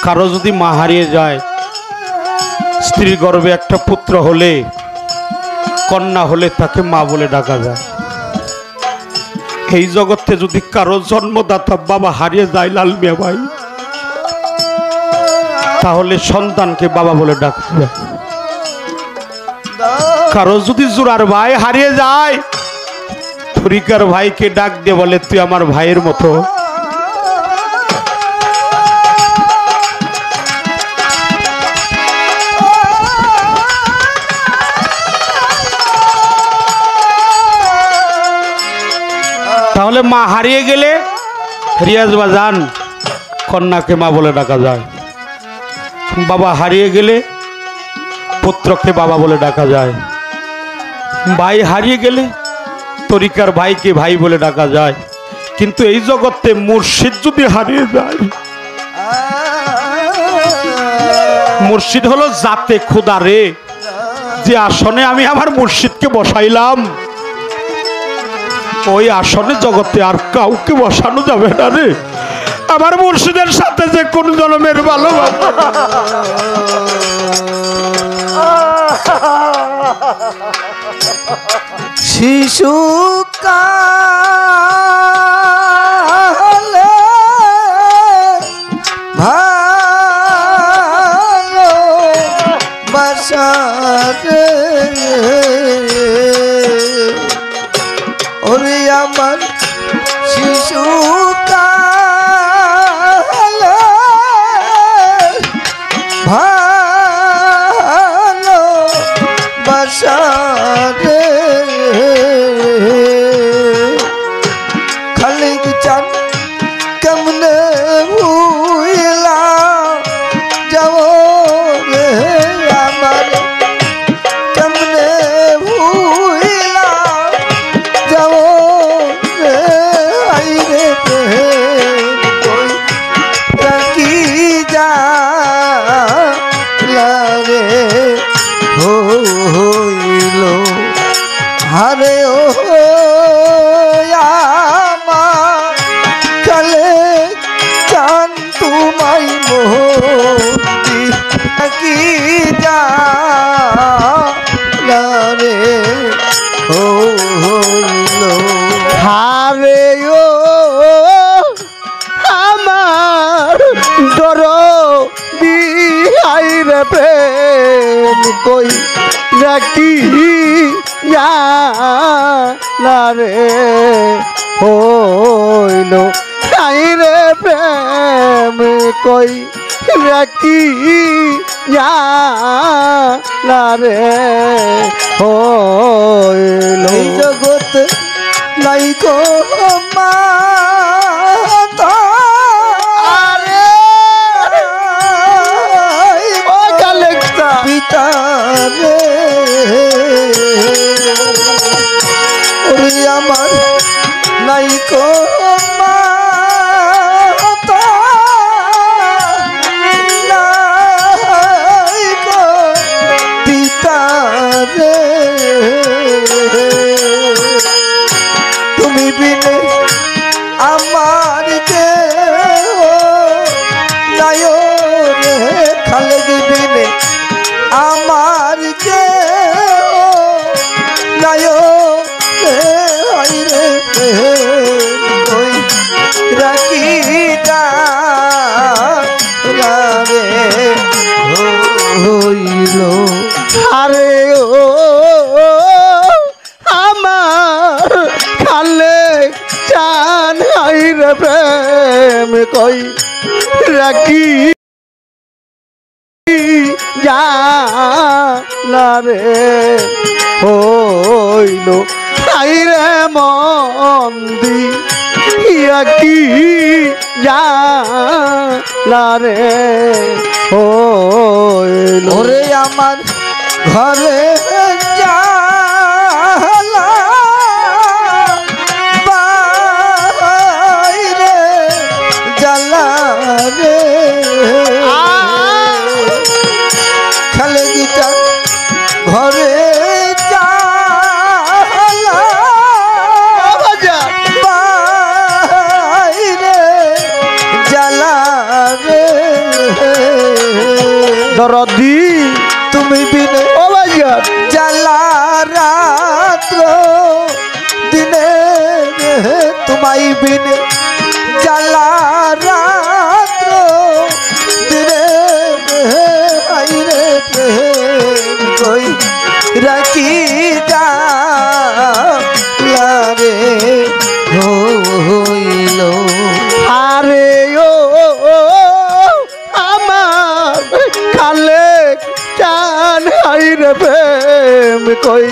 কারো যদি মা হারিয়ে যায়, স্ত্রীর গর্ভে একটা পুত্র হলে, কন্যা হলে তাকে মা বলে ডাকা যায়। এই জগতে যদি কারো জন্মদাতা বাবা হারিয়ে যায় লাল মিয়া ভাই, তাহলে সন্তানকে বাবা বলে ডাকা যায়। কারো যদি জোরার ভাই হারিয়ে যায়, তরিকার ভাইকে ডাক দিয়ে বলে, তুই আমার ভাইয়ের মতো। তাহলে মা হারিয়ে গেলে রিয়াজ বাজান কন্যাকে মা বলে ডাকা যায়, বাবা হারিয়ে গেলে পুত্রকে বাবা বলে ডাকা যায়, ভাই হারিয়ে গেলে তরিকার ভাইকে ভাই বলে ডাকা যায়। কিন্তু এই জগতে মুর্শিদ যদি হারিয়ে যায়, মুর্শিদ হলো জাতে খোদা রে। যে আসনে আমি আমার মুর্শিদকে বসাইলাম, ওই আসনে জগতে আর কাউকে বসানো যাবে না রে। আমার মুর্শিদের সাথে যে কোন জন্মের ভালোবাসা, শিশু কালে ভালো বাসারে ওরে আমার শিশু কালে ভালো বাসারে খালিক চান কেমনে ভুইলা যাব রে আমার, কেমনে ভুইলা যাব রে আইরে কই রাখি যা রে হইল হারে ও আমার কালে চান তোমায় মোহতি কি যা রে হইল হারে ও ডর দিহাই রে প্রেম কই রাখি না রে হইল আই রে প্রেম কই রাখি না রে হইল এই জগৎ নাই গো মাতা পিতা রে ওরে আমার নাই কো মাতা নাই কো পিতা রে তুমি বিনে আমার যে নাই রে খালেক বিনে আমার যে নাই রে কই রাখি রে হইল আরে ও আমার খালে চান হাই রে প্রেম কই রাখি রে হইল আই রে মন্দি কি রে হইল ওরে আমার ঘরে জালা বাইরে জালা রে খালে গীতা ঘরে বাইরে জ্বালা রে দরদি তুমি বিনে ও ভাইয়া জ্বালা রাত্র দিনে তোমায় বিনে জ্বালা রাত্র দিনে আইরে কই রাখি রে হইল আরে ও আমার খালে চান হাইরে প্রেম কই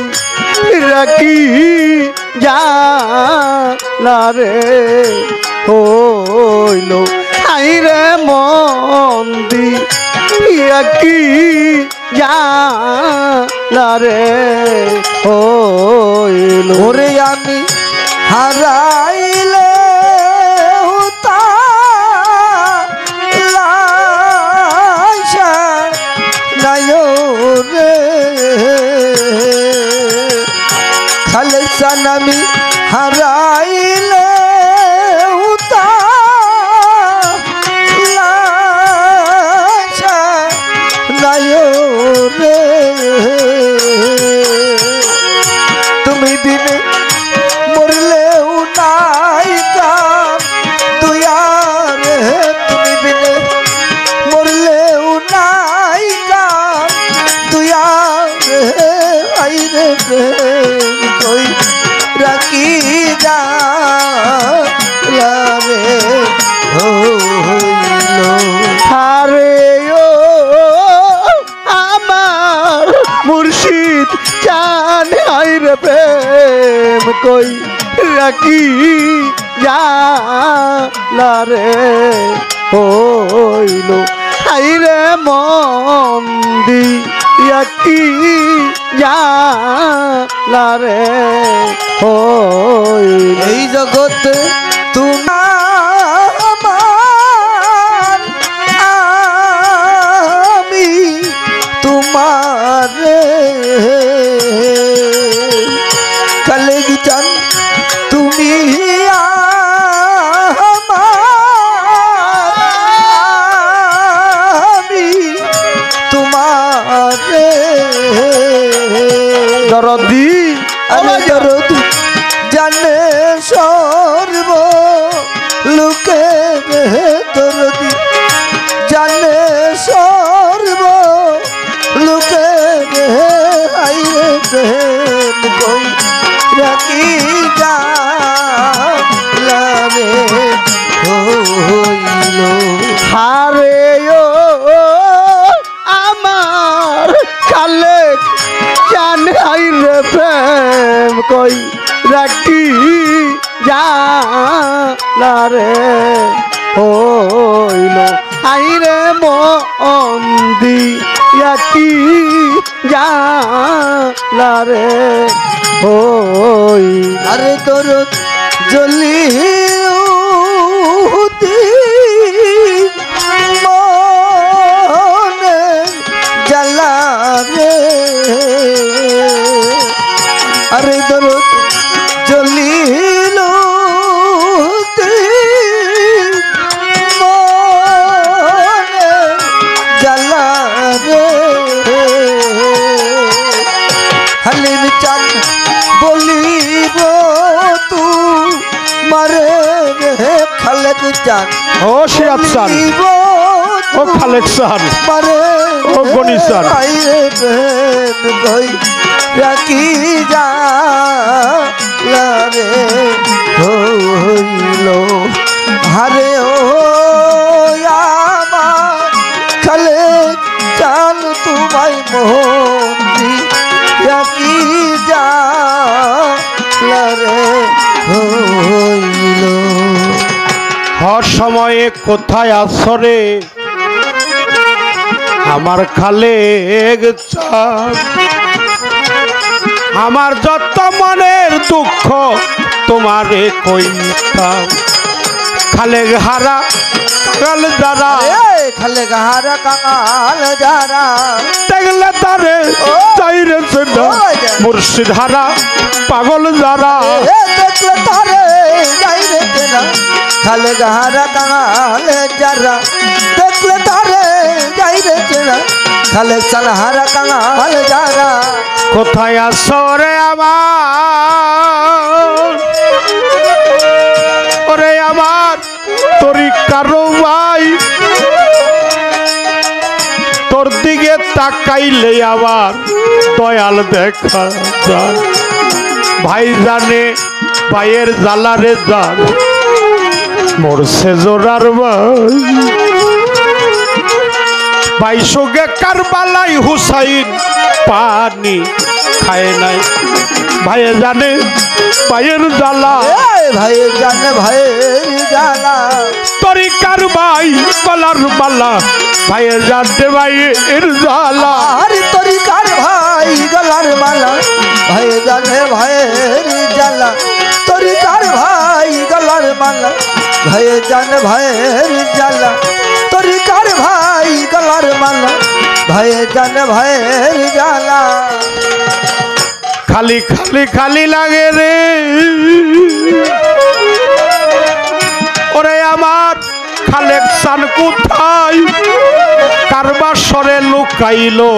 রাখি রে হইল আইরে মন্দি কি রে হইল ওরে আমি হারাইলে নাই রে খালে সানামি হারাইলে রে তুমি বিনে মরলেও নাই কাম তুয়ারে তুমি বিনে মরলেও নাই কাম তুয়ারে আইরে কই রাখি রে হইল হারে মুর্শিদ চান হাইরে প্রেম কই রাখি রে হইল হাইরে মন্দি কি রে হইল এই জগৎ তুমি তোমারে কালে গীতান তুমি আমি তোমারে দরদি আমি দরদি জানে সর্ব লোকে দরদি কি জালারে হইল হারে ও আমার কালে জান আইরে প্রেম কই রাখি জালারে হইল আইরে মন্দি কি জালারে হইল আরে তোর জলি মনে জ্বালা রে আরে তোর জলিল মনে জ্বালা রে হালিম চান বলিব তু মারে রে খালেক চান ও সিরাত স্যার ও খালেক স্যার মারে ও গনি স্যার আইরে প্রেম কই রাখি যা রে হইল হারে ও আমার খালেক চান তোমায় মোহন্দি রাখি যা রে হইল হর সময়ে কোথায় আসরে আমার খালে চাঁদ আমার যত মনের দুঃখ তোমারে কইতাম খালে হারা কাল যারা খালে গাহারা কাঙাল যারা দেখলে তারে চাইরে সেটা মুর্শিদ হারা পাগল যারা দেখলে তারে যাইরে তেরা খালে গাহারা কাঙাল যারা দেখলে তারে যাইরে তেরা খালে সালহারা কাঙাল যারা কোথায় আসরে আমার ওরে আমার তোরি কারো ভাই তোর দিকে তাকাইলে আবার দয়াল দেখা যায় ভাই জানে ভাইয়ের জ্বালারে যান মরছে জোরার ভাই বাইশোগে কারবালাই হুসাইন পানি খায় নাই ভাইয়ে জানে ভাইয়ের জ্বালা ভাই জানে ভাইয়ের জ্বালা তরিকার ভাই গলার মালা ভাইয়ে জানতে ভাইয়ের জ্বালা আর তরিকার ভাই গলার মালা ভাই জানে ভাইয়ের জ্বালা তরিকার ভাই গলার মালা ভাই জানে ভাইয়ের জ্বালা তরিকার ভাই গলার মালা ভাই জানে ভাইয়ের জ্বালা খালি খালি খালি লাগে রে ওরে আমার খালেক সান কোথায় কারবার সরে লুকাইলো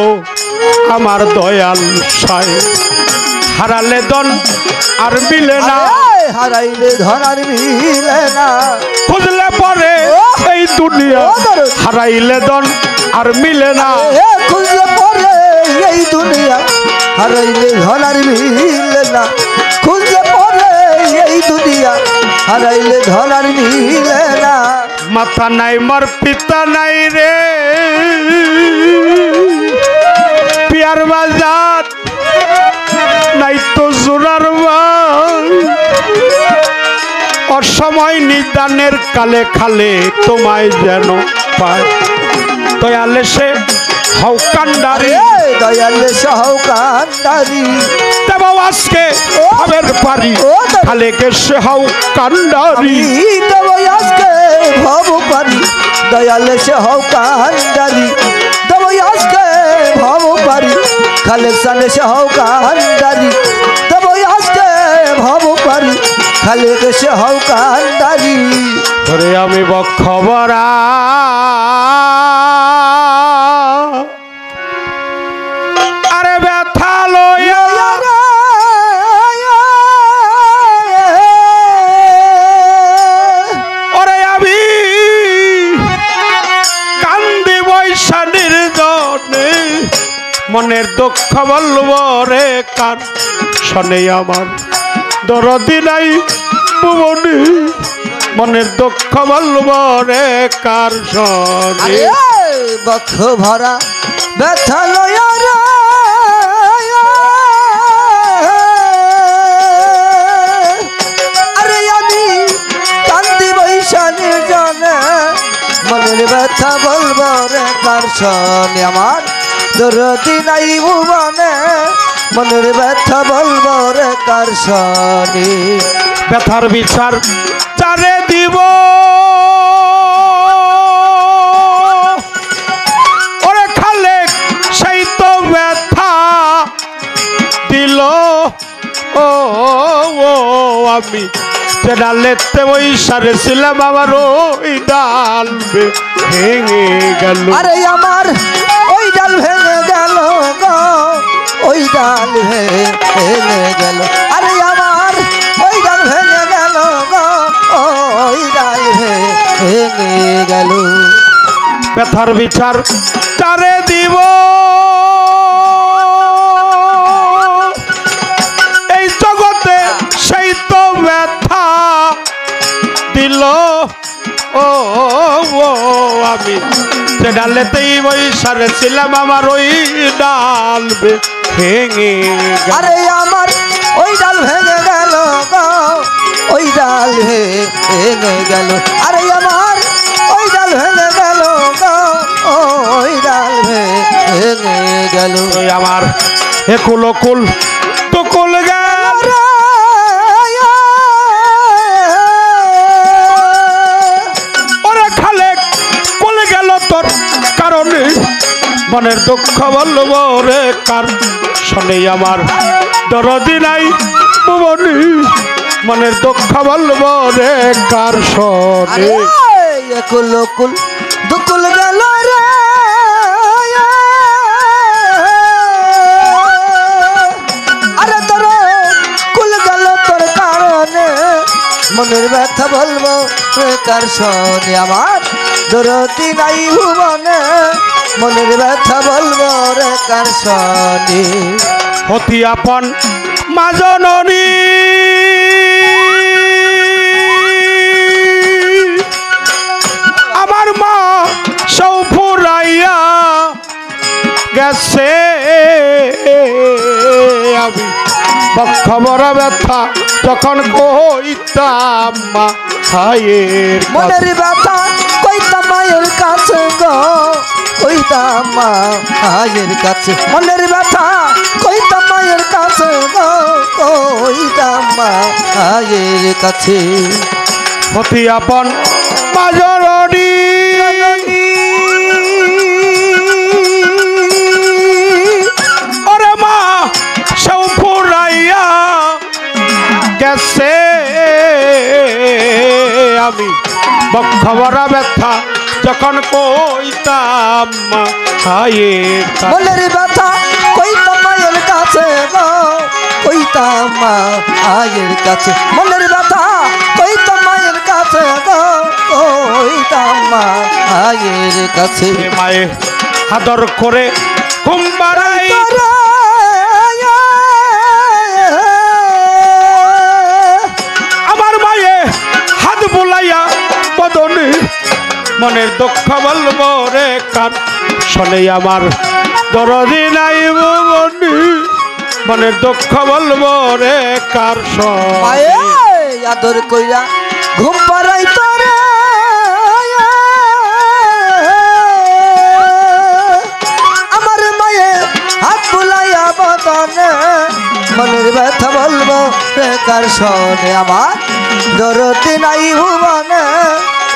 আমার দয়াল সাই হারালে দন আর মিলে না হারাইলে ধরার মিলে না খুঁজলে পরে এই দুনিয়া হারাইলে দন আর মিলে না খুঁজলে পরে এই দুনিয়া হারাইলে ধরার মিলে না খুঁজলে পরে এই দুনিয়া হারাইলে ধরার মিলে না মাথা নাই মোর পিতা নাই রে পিয়ার বাজার নাই তো জোরার ভাই অসময় নিদানের কালে খালে তোমায় যেন পায় দয়ালে সে হও কান্ডারি দয়ালে সহকান্ডারি দেব আজকে হবের পারি খালেকে সে হও কান্ডারি দেব আজকে ভব পারি দয়ালে সহকান্ডারি দেব আজকে ভব পারি খালে সালে সহকান্ডারি দেব আজকে ভব পারি খালেকে সহকান্ডারি ধরে আমি বক্ষবরা আরে ব্যথা লইয়া ওরে আমি কান্দি বৈশা নির্জনে মনের দুঃখ বলব রে কান শোনে আমার দরদি নাই ভুবনে মনের দুঃখ বলবো রে কার সনে বক্ষ ভরা ব্যথা লয়া রে আরে আমি কান্দি বৈশালীর জনে মনের ব্যথা বলবো রে কার সনে আমার দরদি নাই ভুবনে মনের ব্যথা বলবো রে কার সনে ব্যথার বিচার চারে দিব ওরে খালে সেই তো ব্যথা দিল ও আমি যে ডালেতে ওই সারে ছিলাম আমার ওই ডাল ভেঙে গেল আরে আমার ওই ডাল ভেঙে গেল গো ওই ডাল ভেঙে গেল আরে আমার ওই ডাল ভেঙে গেল গো ওই ডাল ভেঙে গেল ব্যথার বিচার চারে দিব এই জগতে সেই তো ব্যথা দিল ও আমি সে ডালেতেই ওই সারে ছিলাম আমার ওই ডাল ভেঙে আরে আমার ওই ডাল ভেঙে গেল গো ওই ডাল ভেঙে গেল আরে আমার ওই ডাল ভেঙে গেল গো ওই ডাল ভেঙে গেল আমার একুল কুল তুকুল গেল ওরে খালে কুল গেল তোর কারণে মনের দুঃখ বলবো রে কার শোনে আমার দরদি নাই ভুবনে মনের দুঃখ বলবো রে কার শোনে কুল কুল দুকুল গেল রে আরে তোর কুল গেল তোর কারণে মনের ব্যথা বলবো রে কার শোনে আমার দরদি নাই ভুবনে মনের ব্যথা বলবো রে কার শোনে অতি আপন মা জননী আমার মা সৌ ফুরাইয়া গেছে আমি বক্ষ বড় ব্যথা যখন কইতাম মা হায়ের মনের ব্যথা কইতাম মায়ের কাছে গো কইতাম মায়ের কাছে মনের ব্যথা কইতাম মায়ের কাছে গো কইতাম মায়ের কাছে অতি আপন মা জননী ওরে মা সৌ ফুরাইয়া গেছে আমি বক্ষ বড় ব্যথা যখন কইতাম হায়ের মনের ব্যথা কইতাম মায়ের কাছে গো কইতাম মায়ের কাছে মনের ব্যথা কইতাম মায়ের কাছে গো কইতাম মায়ের কাছে মায়ে আদর করে ঘুম বাড়াই আমার মায়ে হাত বুলাইয়া বদনে মনের দুঃখ বলবো রে কার শোনে আমার দরদি নাই ভুবনে মনের দুঃখ বলবো রে কার মায়ে আদর কইরা ঘুম পাড়াই তোরে আমার মায়ে হাত বুলাইয়া বদনে মনের ব্যথা বলবো রে কার শোনে আমার দরদি নাই ভুবনে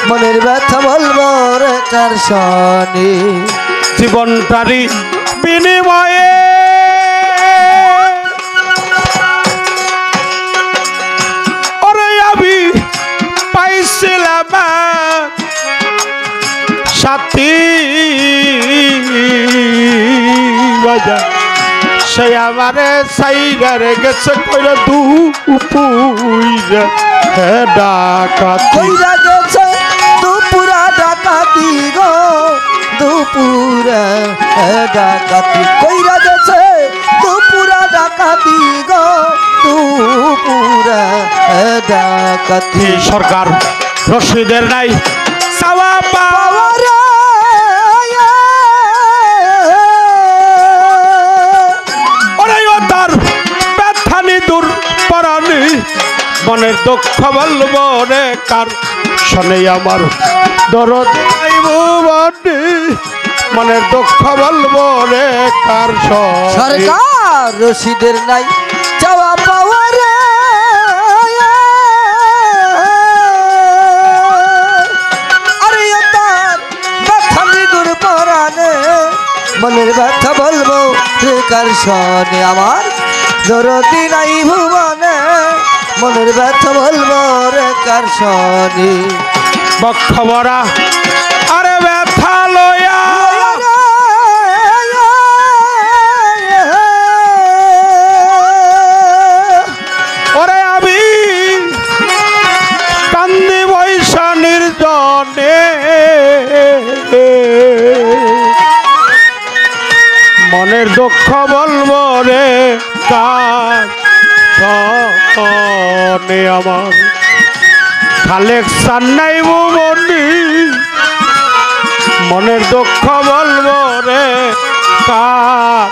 মনের ব্যথা বলবো রে কার শোনে জীবনটারি বিনিময়ে ওরে আমি পাইছিলাম সাথী বাজা সে আমারে সাইগারে গেছে কইরা দুপুইরা ডাকাতি কইরা গেছে দুপুরা ডাকাতি গো দুপুরা ডাকাতি কইরা গেছে দুপুরা ডাকাতি গো দুপুরা কাতি সরকার রশিদের নাই চাওয়া পাওয়া ওরে ও তার ব্যথানি দূর পরানি মনের দুঃখ বলবো রে কার শোনে আমার দরদ নাই ভুবনে মনের দুঃখ বলবো রে কার শোনে সরকার রশিদের নাই চাওয়া পাওয়া রে আরে ও তার ব্যথানি দূর পরানে মনের ব্যথা বলবো রে কার শোনে আমার দরদি নাই ভুবনে মনের ব্যথা বলবো রে কার শোনে বক্ষ ভরা আরে ব্যথা লয়া ওরে আমি কান্দি বৈশা নির্জনে মনের দুঃখ বলবো রে কার শোনে আমার খালেক সান্নাই ভুবনি মনের দুঃখ বলবো রে কার